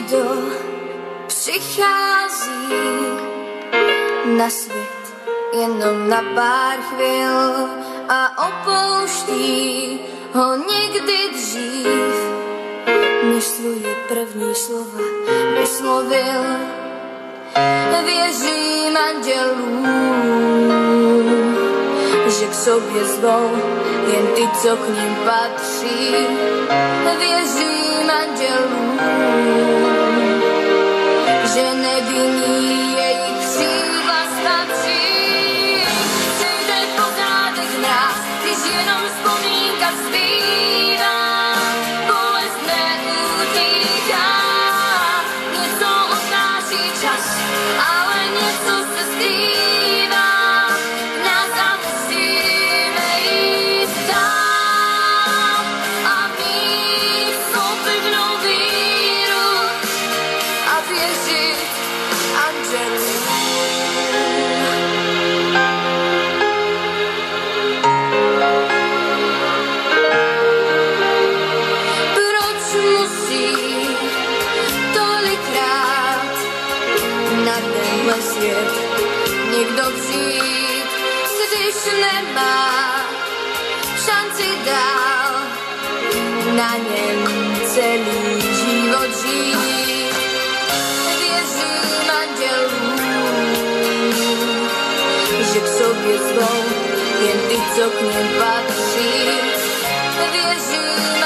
Někdo přichází na svět jenom na pár chvil a opouští ho někdy dřív, než svoje první slova vyslovil. Věřím andělům, že k sobě zvou jen ty, co k nim patří. Věřím andělům, že nevinný jejich křídla stačí. Přijde pořádek v nás, když jenom vzpomínka zbývá. Bolest neutíká, něco odnáší čas, ale něco se skrývá. Nás a musíme jít dál a mít svou pevnou víru a věřit andělům. Proč musí tolikrát na tenhle svět někdo přijít, když nemá šanci dál na něm celý život žít? Věřím andělům, že k sobě zvou jen ty, co k nim patří. Věřím